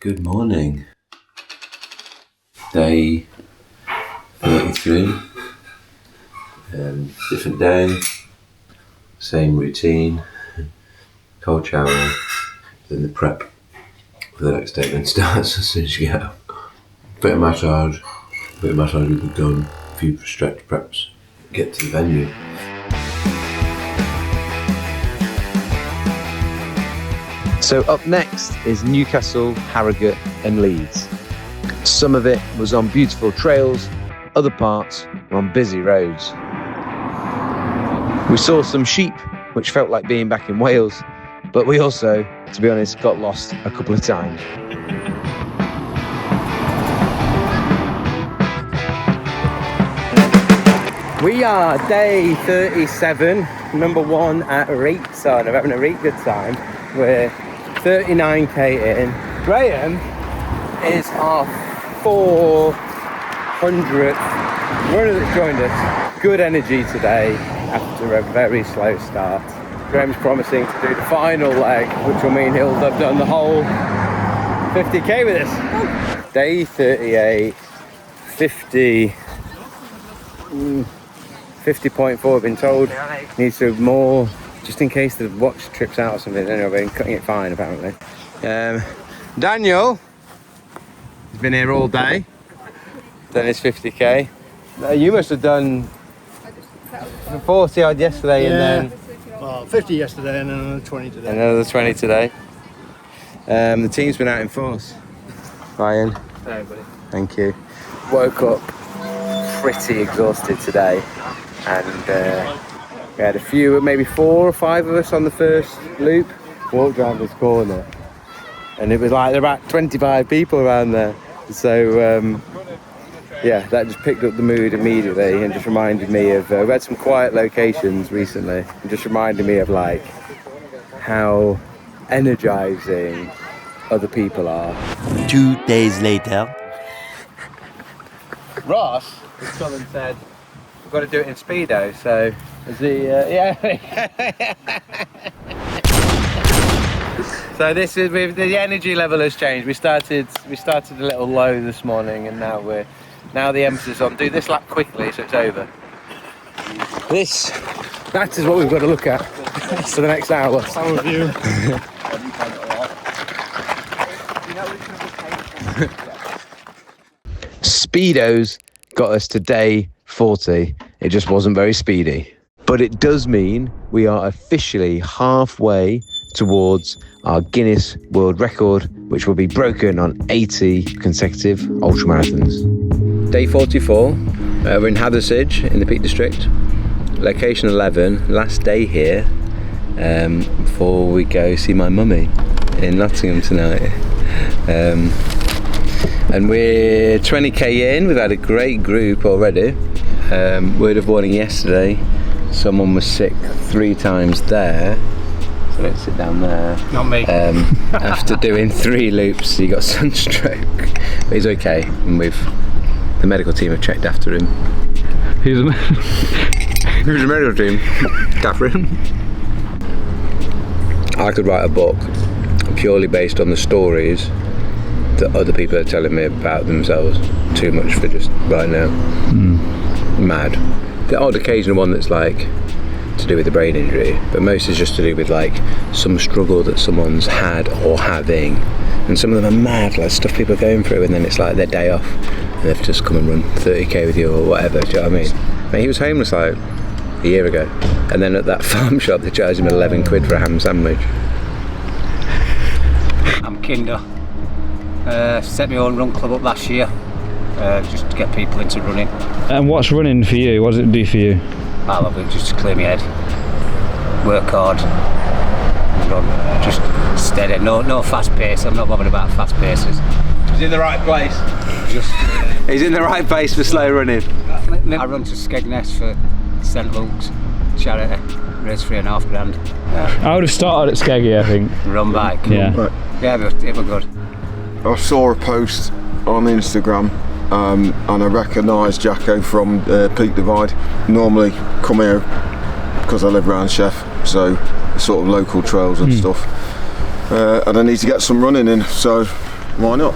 Good morning. Day 33. Different day. Same routine. Cold shower. Then the prep for the next day then starts as soon as you get up. Bit of massage with the gun. A few stretch preps. Get to the venue. So up next is Newcastle, Harrogate and Leeds. Some of it was on beautiful trails, other parts were on busy roads. We saw some sheep, which felt like being back in Wales, but we also, to be honest, got lost a couple of times. We are day 37, number 1 at Reetside. I'm having a really good time. We're 39k in. Graham is our 400th runner that's joined us. Good energy today after a very slow start. Graham's promising to do the final leg, which will mean he'll have done the whole 50k with us. Day 38, 50.4 I've been told. Needs to more, just in case the watch trips out or something. Anyway, I've been cutting it fine apparently. Daniel has been here all day, done his 50k. You must have done 40 odd yesterday, and then 50 yesterday and then another 20 today. Another 20 today. The team's been out in force. Ryan. Hey, buddy. Thank you. Woke up pretty exhausted today, and we had a few, maybe 4 or 5 of us on the first loop. Walked around this corner, and it was like there were about 25 people around there. So yeah, that just picked up the mood immediately, and just reminded me of we had some quiet locations recently, and just reminded me of like how energizing other people are. 2 days later. Ross has come and said we've got to do it in Speedo, so is he yeah. So this is, the energy level has changed. We started a little low this morning, and now the emphasis on do this lap quickly so it's over. That is what we've got to look at for the next hour. Some of you. Speedos got us to day 40. It just wasn't very speedy. But it does mean we are officially halfway towards our Guinness World Record, which will be broken on 80 consecutive ultramarathons. Day 44, we're in Hathersage in the Peak District. Location 11, last day here before we go see my mummy in Nottingham tonight. And we're 20k in, we've had a great group already. Word of warning yesterday, someone was sick 3 times there. So let's sit down there. Not me. After doing 3 loops, he got sunstroke. But he's okay, and the medical team have checked after him. Who's the medical team? Catherine. I could write a book purely based on the stories that other people are telling me about themselves. Too much for just right now. Mad. The odd occasional one that's like to do with the brain injury, but most is just to do with like some struggle that someone's had or having, and some of them are mad, like stuff people are going through, and then it's like their day off and they've just come and run 30k with you or whatever. Do you know what I mean? I mean, he was homeless like a year ago, and then at that farm shop they charged him 11 quid for a ham sandwich. I'm Kinder. Set my own run club up last year, just to get people into running. And what's running for you? What does it do for you? I love it, just to clear my head. Work hard, run, just steady. No fast pace. I'm not bothered about fast paces. He's in the right place. He's in the right place for slow running. I run to Skegness for St Luke's charity. Raise £3.5 grand. I would have started at Skeggy, I think. Run bike. Yeah. Yeah, but it was good. I saw a post on Instagram and I recognised Jacko from Peak Divide. Normally come here because I live around Sheff, so sort of local trails and stuff. And I need to get some running in, so why not?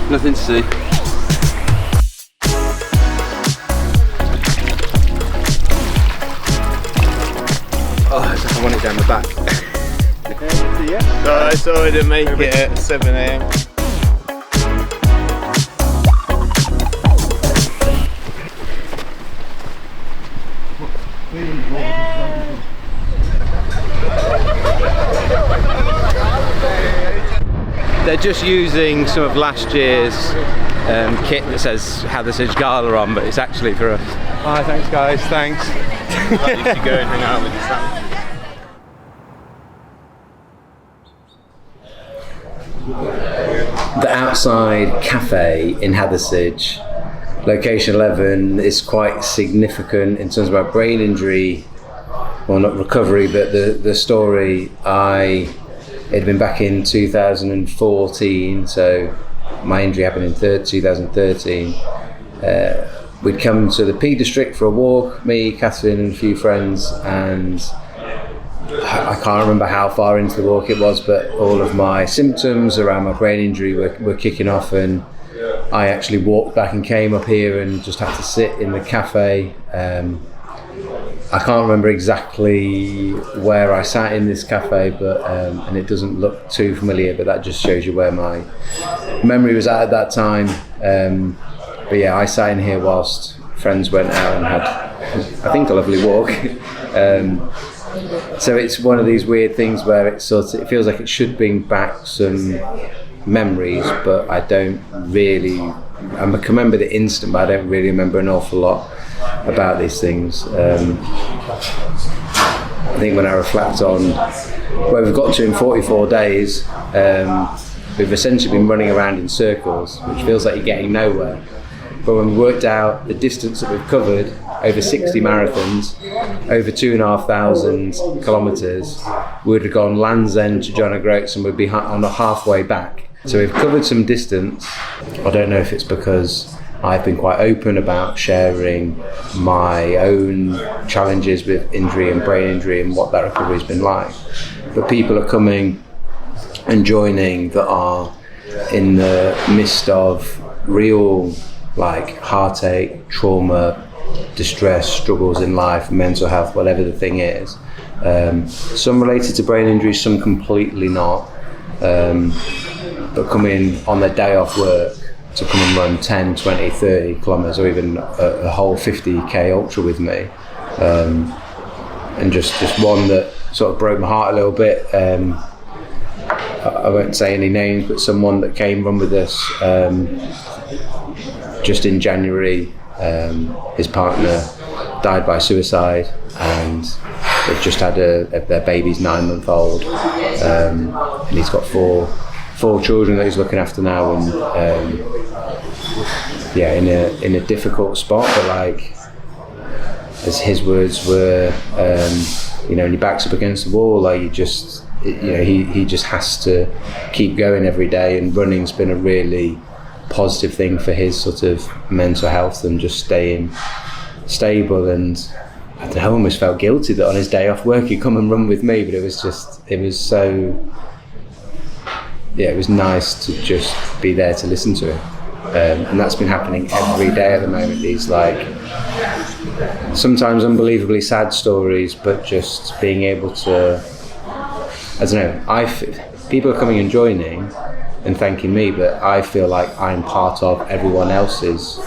Nothing to see. Oh, it's like I want it down the back. No, sorry, I didn't make it at 7 AM. They're just using some of last year's kit that says Headway Gala on, but it's actually for us. Hi, thanks guys, thanks. You should go and hang out with your son. The outside cafe in Headway, location 11, is quite significant in terms of my brain injury, well, not recovery, but the story. It had been back in 2014, so my injury happened in 2013. We'd come to the Peak District for a walk, me, Catherine and a few friends, and I can't remember how far into the walk it was, but all of my symptoms around my brain injury were kicking off, and I actually walked back and came up here and just had to sit in the cafe. I can't remember exactly where I sat in this cafe, but and it doesn't look too familiar, but that just shows you where my memory was at that time. But yeah, I sat in here whilst friends went out and had, I think, a lovely walk. So it's one of these weird things where it feels like it should bring back some memories, but I don't really. I can remember the instant, but I don't really remember an awful lot about these things. I think when I reflect on where we've got to in 44 days, we've essentially been running around in circles, which feels like you're getting nowhere. But when we worked out the distance that we've covered, over 60 marathons, over 2,500 kilometres, we would have gone Land's End to John O'Groats and we'd be on the halfway back. So we've covered some distance. I don't know if it's because I've been quite open about sharing my own challenges with injury and brain injury and what that recovery has been like. But people are coming and joining that are in the midst of real heartache, trauma, distress, struggles in life, mental health, whatever the thing is. Some related to brain injury, some completely not. But coming on their day off work to come and run 10, 20, 30 kilometres or even a whole 50k ultra with me. And just one that sort of broke my heart a little bit. I won't say any names, but someone that came run with us just in January, his partner died by suicide, and they've just had their baby's 9-month-old, and he's got four children that he's looking after now, and in a difficult spot, but as his words were, and your back's up against the wall, he just has to keep going every day, and running's been a really positive thing for his sort of mental health and just staying stable. And I don't know, I almost felt guilty that on his day off work he'd come and run with me, but it was nice to just be there to listen to him. And that's been happening every day at the moment. These sometimes unbelievably sad stories, but just being able to, I don't know, people are coming and joining and thanking me, but I feel like I'm part of everyone else's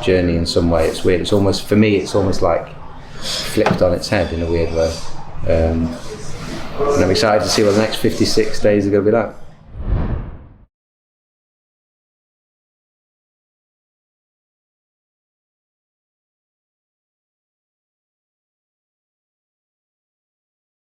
journey in some way. It's weird. It's almost, for me, it's almost like flipped on its head in a weird way. And I'm excited to see what the next 56 days are going to be like.